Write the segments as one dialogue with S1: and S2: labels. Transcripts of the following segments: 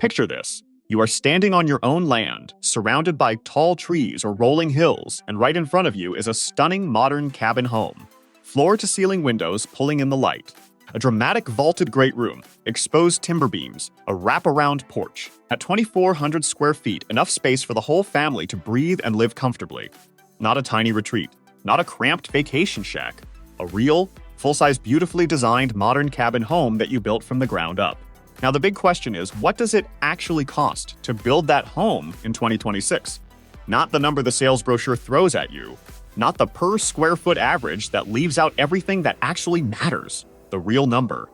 S1: Picture this. You are standing on your own land, surrounded by tall trees or rolling hills, and right in front of you is a stunning modern cabin home. Floor-to-ceiling windows pulling in the light. A dramatic vaulted great room, exposed timber beams, a wraparound porch. At 2,400 square feet, enough space for the whole family to breathe and live comfortably. Not a tiny retreat, not a cramped vacation shack. A real, full-size, beautifully designed modern cabin home that you built from the ground up. Now the big question is, what does it actually cost to build that home in 2026? Not the number the sales brochure throws at you, not the per square foot average that leaves out everything that actually matters, the real number.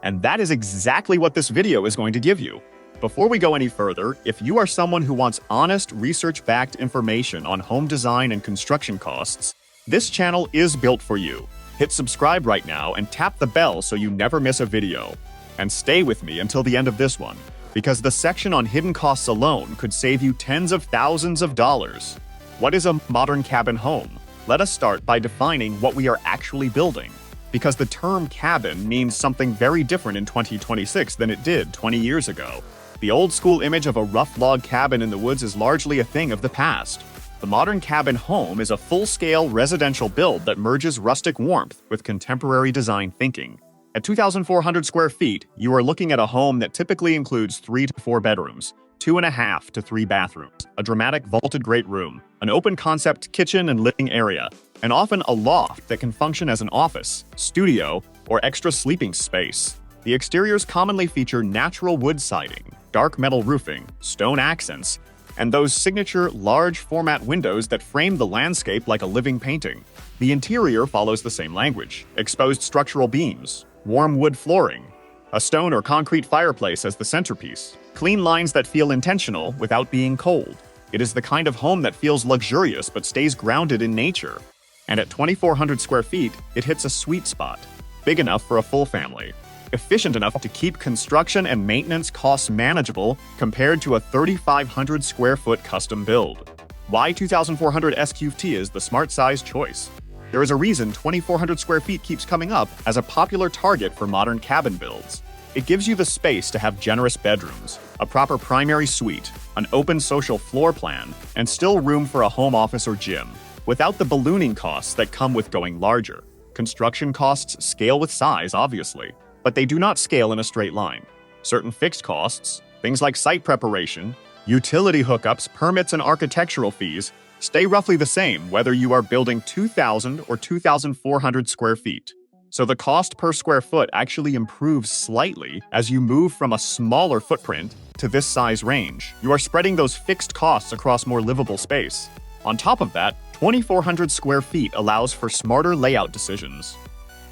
S1: And that is exactly what this video is going to give you. Before we go any further, if you are someone who wants honest, research-backed information on home design and construction costs, this channel is built for you. Hit subscribe right now and tap the bell so you never miss a video. And stay with me until the end of this one, because the section on hidden costs alone could save you tens of thousands of dollars. What is a modern cabin home? Let us start by defining what we are actually building, because the term cabin means something very different in 2026 than it did 20 years ago. The old-school image of a rough log cabin in the woods is largely a thing of the past. The modern cabin home is a full-scale residential build that merges rustic warmth with contemporary design thinking. At 2,400 square feet, you are looking at a home that typically includes 3 to 4 bedrooms, 2.5 to 3 bathrooms, a dramatic vaulted great room, an open-concept kitchen and living area, and often a loft that can function as an office, studio, or extra sleeping space. The exteriors commonly feature natural wood siding, dark metal roofing, stone accents, and those signature large-format windows that frame the landscape like a living painting. The interior follows the same language: exposed structural beams, warm wood flooring, a stone or concrete fireplace as the centerpiece, clean lines that feel intentional without being cold. It is the kind of home that feels luxurious but stays grounded in nature. And at 2,400 square feet, it hits a sweet spot. Big enough for a full family. Efficient enough to keep construction and maintenance costs manageable compared to a 3,500 square foot custom build. Why 2,400 SQFT is the smart size choice. There is a reason 2,400 square feet keeps coming up as a popular target for modern cabin builds. It gives you the space to have generous bedrooms, a proper primary suite, an open social floor plan, and still room for a home office or gym, without the ballooning costs that come with going larger. Construction costs scale with size, obviously, but they do not scale in a straight line. Certain fixed costs, things like site preparation, utility hookups, permits, and architectural fees, stay roughly the same whether you are building 2,000 or 2,400 square feet. So the cost per square foot actually improves slightly as you move from a smaller footprint to this size range. You are spreading those fixed costs across more livable space. On top of that, 2,400 square feet allows for smarter layout decisions.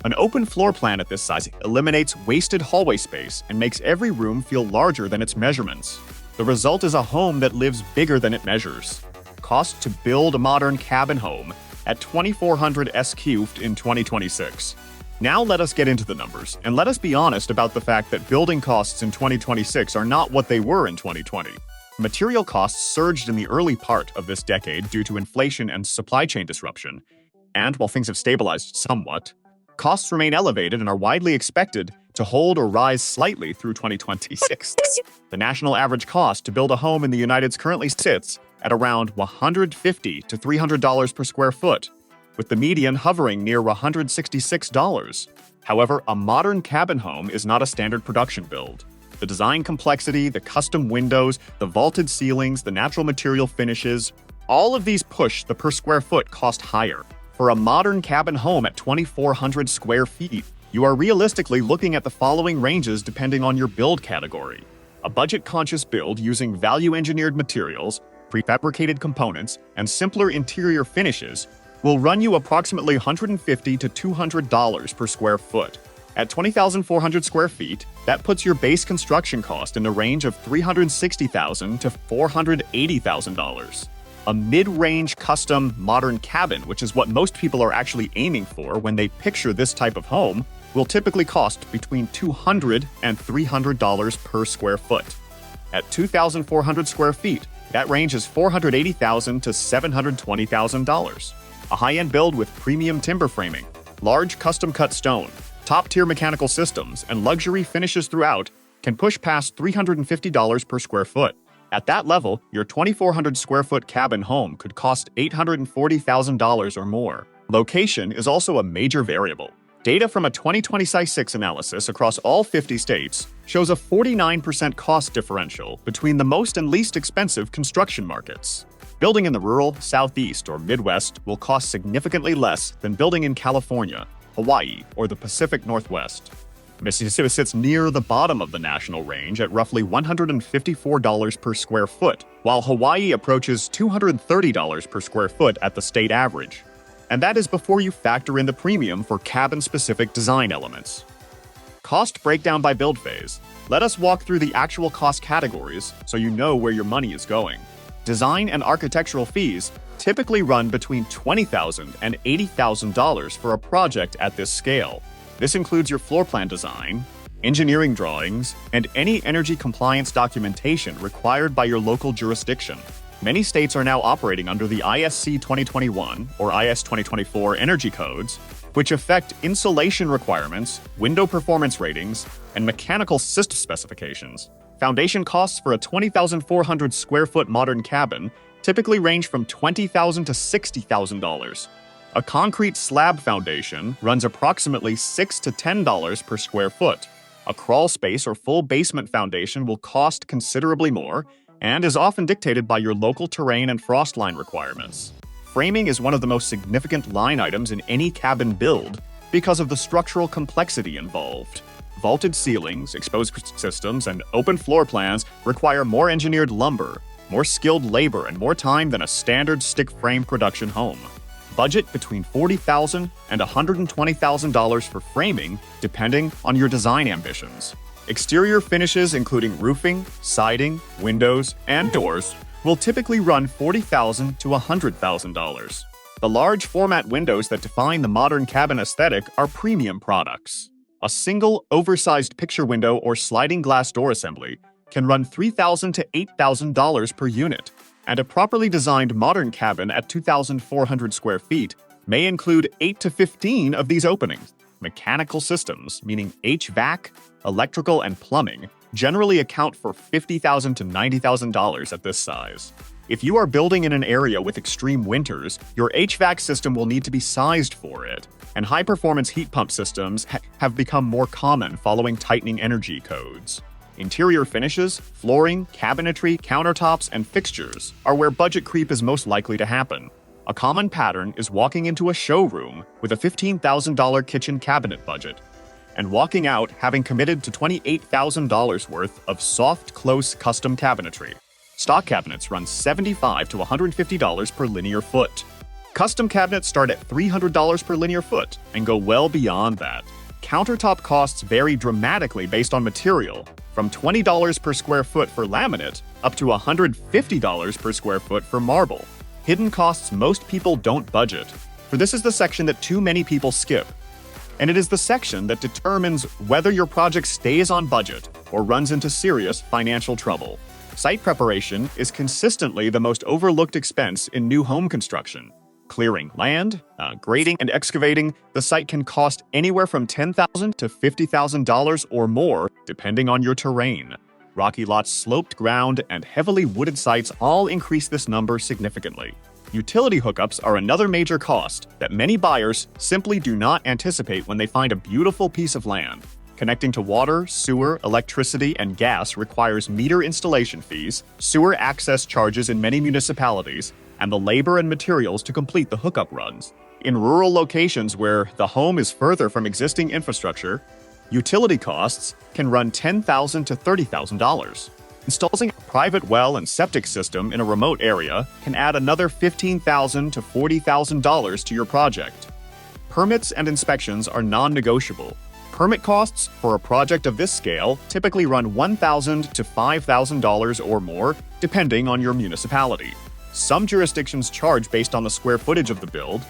S1: An open floor plan at this size eliminates wasted hallway space and makes every room feel larger than its measurements. The result is a home that lives bigger than it measures. Cost to build a modern cabin home at 2,400 SQFT in 2026. Now let us get into the numbers, and let us be honest about the fact that building costs in 2026 are not what they were in 2020. Material costs surged in the early part of this decade due to inflation and supply chain disruption, and while things have stabilized somewhat, costs remain elevated and are widely expected to hold or rise slightly through 2026. The national average cost to build a home in the United States currently sits at around $150 to $300 per square foot, with the median hovering near $166. However, a modern cabin home is not a standard production build. The design complexity, the custom windows, the vaulted ceilings, the natural material finishes, all of these push the per square foot cost higher. For a modern cabin home at 2,400 square feet, you are realistically looking at the following ranges depending on your build category. A budget-conscious build using value-engineered materials, prefabricated components, and simpler interior finishes will run you approximately $150 to $200 per square foot. At 20,400 square feet, that puts your base construction cost in the range of $360,000 to $480,000. A mid-range custom modern cabin, which is what most people are actually aiming for when they picture this type of home, will typically cost between $200 and $300 per square foot. At 2,400 square feet, that range is $480,000 to $720,000. A high-end build with premium timber framing, large custom-cut stone, top-tier mechanical systems, and luxury finishes throughout can push past $350 per square foot. At that level, your 2,400 square foot cabin home could cost $840,000 or more. Location is also a major variable. Data from a 2020 SI6 analysis across all 50 states shows a 49% cost differential between the most and least expensive construction markets. Building in the rural, southeast, or Midwest will cost significantly less than building in California, Hawaii, or the Pacific Northwest. Mississippi sits near the bottom of the national range at roughly $154 per square foot, while Hawaii approaches $230 per square foot at the state average. And that is before you factor in the premium for cabin-specific design elements. Cost breakdown by build phase. Let us walk through the actual cost categories so you know where your money is going. Design and architectural fees typically run between $20,000 and $80,000 for a project at this scale. This includes your floor plan design, engineering drawings, and any energy compliance documentation required by your local jurisdiction. Many states are now operating under the ISC 2021 or IS 2024 energy codes, which affect insulation requirements, window performance ratings, and mechanical system specifications. Foundation costs for a 20,400 square foot modern cabin typically range from $20,000 to $60,000. A concrete slab foundation runs approximately $6 to $10 per square foot. A crawl space or full basement foundation will cost considerably more and is often dictated by your local terrain and frost line requirements. Framing is one of the most significant line items in any cabin build because of the structural complexity involved. Vaulted ceilings, exposed systems, and open floor plans require more engineered lumber, more skilled labor, and more time than a standard stick frame production home. Budget between $40,000 and $120,000 for framing, depending on your design ambitions. Exterior finishes including roofing, siding, windows, and doors will typically run $40,000 to $100,000. The large format windows that define the modern cabin aesthetic are premium products. A single, oversized picture window or sliding glass door assembly can run $3,000 to $8,000 per unit, and a properly designed modern cabin at 2,400 square feet may include 8 to 15 of these openings. Mechanical systems, meaning HVAC, electrical, and plumbing, generally account for $50,000 to $90,000 at this size. If you are building in an area with extreme winters, your HVAC system will need to be sized for it, and high-performance heat pump systems have become more common following tightening energy codes. Interior finishes, flooring, cabinetry, countertops, and fixtures are where budget creep is most likely to happen. A common pattern is walking into a showroom with a $15,000 kitchen cabinet budget, and walking out having committed to $28,000 worth of soft, close custom cabinetry. Stock cabinets run $75 to $150 per linear foot. Custom cabinets start at $300 per linear foot and go well beyond that. Countertop costs vary dramatically based on material, from $20 per square foot for laminate up to $150 per square foot for marble. Hidden costs most people don't budget, for this is the section that too many people skip. And it is the section that determines whether your project stays on budget or runs into serious financial trouble. Site preparation is consistently the most overlooked expense in new home construction. Clearing land, grading, and excavating the site can cost anywhere from $10,000 to $50,000 or more, depending on your terrain. Rocky lots, sloped ground, and heavily wooded sites all increase this number significantly. Utility hookups are another major cost that many buyers simply do not anticipate when they find a beautiful piece of land. Connecting to water, sewer, electricity, and gas requires meter installation fees, sewer access charges in many municipalities, and the labor and materials to complete the hookup runs. In rural locations where the home is further from existing infrastructure, utility costs can run $10,000 to $30,000. Installing a private well and septic system in a remote area can add another $15,000 to $40,000 to your project. Permits and inspections are non-negotiable. Permit costs for a project of this scale typically run $1,000 to $5,000 or more, depending on your municipality. Some jurisdictions charge based on the square footage of the build,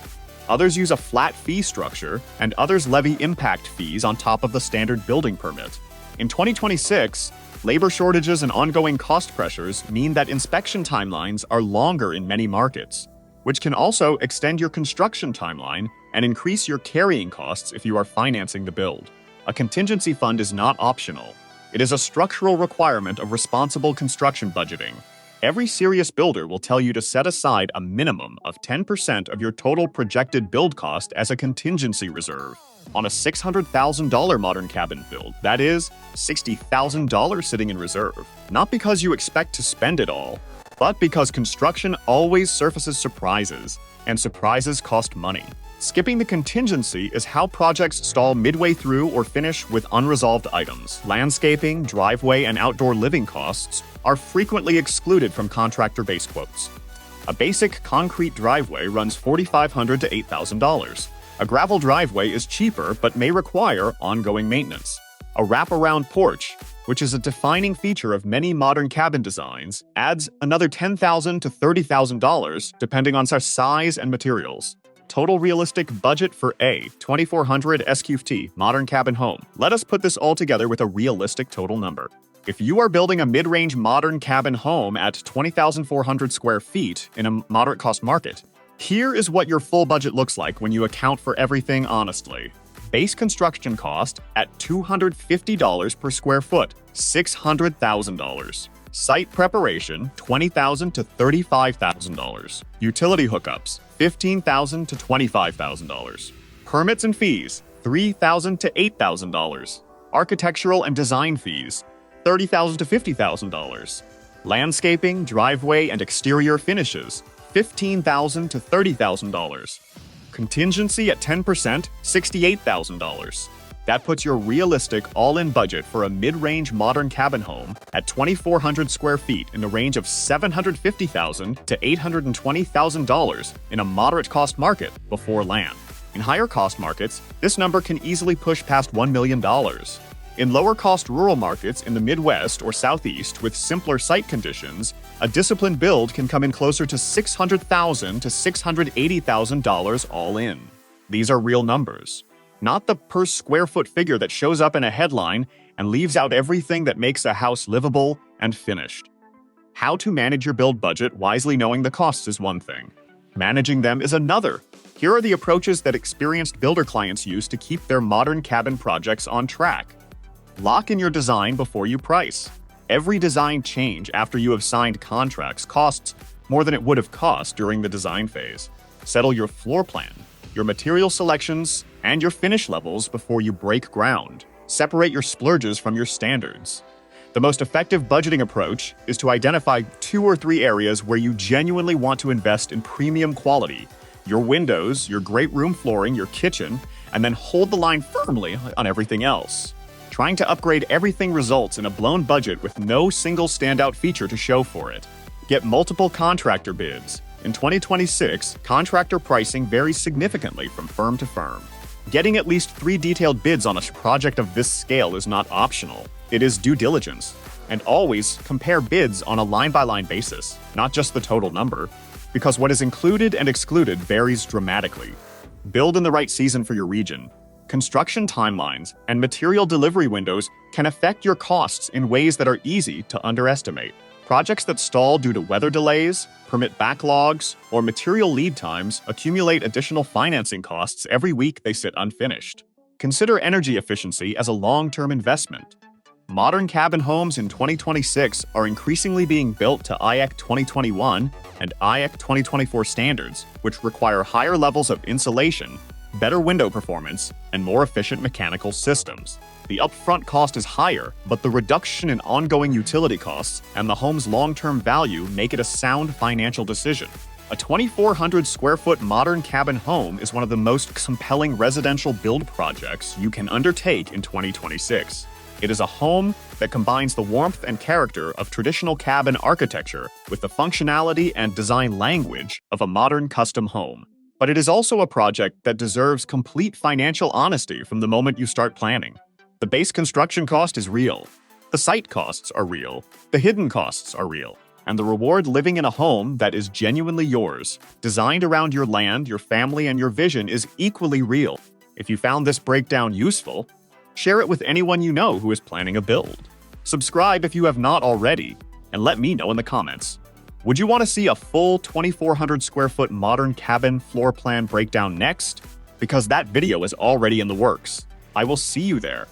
S1: others use a flat fee structure, and others levy impact fees on top of the standard building permit. In 2026, labor shortages and ongoing cost pressures mean that inspection timelines are longer in many markets, which can also extend your construction timeline and increase your carrying costs if you are financing the build. A contingency fund is not optional. It is a structural requirement of responsible construction budgeting. Every serious builder will tell you to set aside a minimum of 10% of your total projected build cost as a contingency reserve. On a $600,000 modern cabin build, that is $60,000 sitting in reserve. Not because you expect to spend it all, but because construction always surfaces surprises, and surprises cost money. Skipping the contingency is how projects stall midway through or finish with unresolved items. Landscaping, driveway, and outdoor living costs are frequently excluded from contractor base quotes. A basic concrete driveway runs $4,500 to $8,000. A gravel driveway is cheaper but may require ongoing maintenance. A wraparound porch, which is a defining feature of many modern cabin designs, adds another $10,000 to $30,000 depending on size and materials. Total realistic budget for a 2400 SQT modern cabin home. Let us put this all together with a realistic total number. If you are building a mid-range modern cabin home at 20,400 square feet in a moderate cost market, here is what your full budget looks like when you account for everything honestly. Base construction cost at $250 per square foot, $600,000. Site preparation, $20,000 to $35,000. Utility hookups, $15,000 to $25,000. Permits and fees, $3,000 to $8,000. Architectural and design fees, $30,000 to $50,000. Landscaping, driveway, and exterior finishes, $15,000 to $30,000. Contingency at 10%, $68,000. That puts your realistic all-in budget for a mid-range modern cabin home at 2,400 square feet in the range of $750,000 to $820,000 in a moderate cost market before land. In higher cost markets, this number can easily push past $1 million. In lower cost rural markets in the Midwest or Southeast with simpler site conditions, a disciplined build can come in closer to $600,000 to $680,000 all in. These are real numbers, not the per square foot figure that shows up in a headline and leaves out everything that makes a house livable and finished. How to manage your build budget wisely knowing the costs is one thing. Managing them is another. Here are the approaches that experienced builder clients use to keep their modern cabin projects on track. Lock in your design before you price. Every design change after you have signed contracts costs more than it would have cost during the design phase. Settle your floor plan, your material selections, and your finish levels before you break ground. Separate your splurges from your standards. The most effective budgeting approach is to identify 2 or 3 areas where you genuinely want to invest in premium quality: your windows, your great room flooring, your kitchen, and then hold the line firmly on everything else. Trying to upgrade everything results in a blown budget with no single standout feature to show for it. Get multiple contractor bids. In 2026, contractor pricing varies significantly from firm to firm. Getting at least 3 detailed bids on a project of this scale is not optional. It is due diligence. And always compare bids on a line-by-line basis, not just the total number, because what is included and excluded varies dramatically. Build in the right season for your region. Construction timelines and material delivery windows can affect your costs in ways that are easy to underestimate. Projects that stall due to weather delays, permit backlogs, or material lead times accumulate additional financing costs every week they sit unfinished. Consider energy efficiency as a long-term investment. Modern cabin homes in 2026 are increasingly being built to IEC 2021 and IEC 2024 standards, which require higher levels of insulation, better window performance, and more efficient mechanical systems. The upfront cost is higher, but the reduction in ongoing utility costs and the home's long-term value make it a sound financial decision. A 2,400 square foot modern cabin home is one of the most compelling residential build projects you can undertake in 2026. It is a home that combines the warmth and character of traditional cabin architecture with the functionality and design language of a modern custom home. But it is also a project that deserves complete financial honesty from the moment you start planning. The base construction cost is real. The site costs are real. The hidden costs are real. And the reward living in a home that is genuinely yours, designed around your land, your family, and your vision is equally real. If you found this breakdown useful, share it with anyone you know who is planning a build. Subscribe if you have not already, and let me know in the comments. Would you want to see a full 2,400 square foot modern cabin floor plan breakdown next? Because that video is already in the works. I will see you there.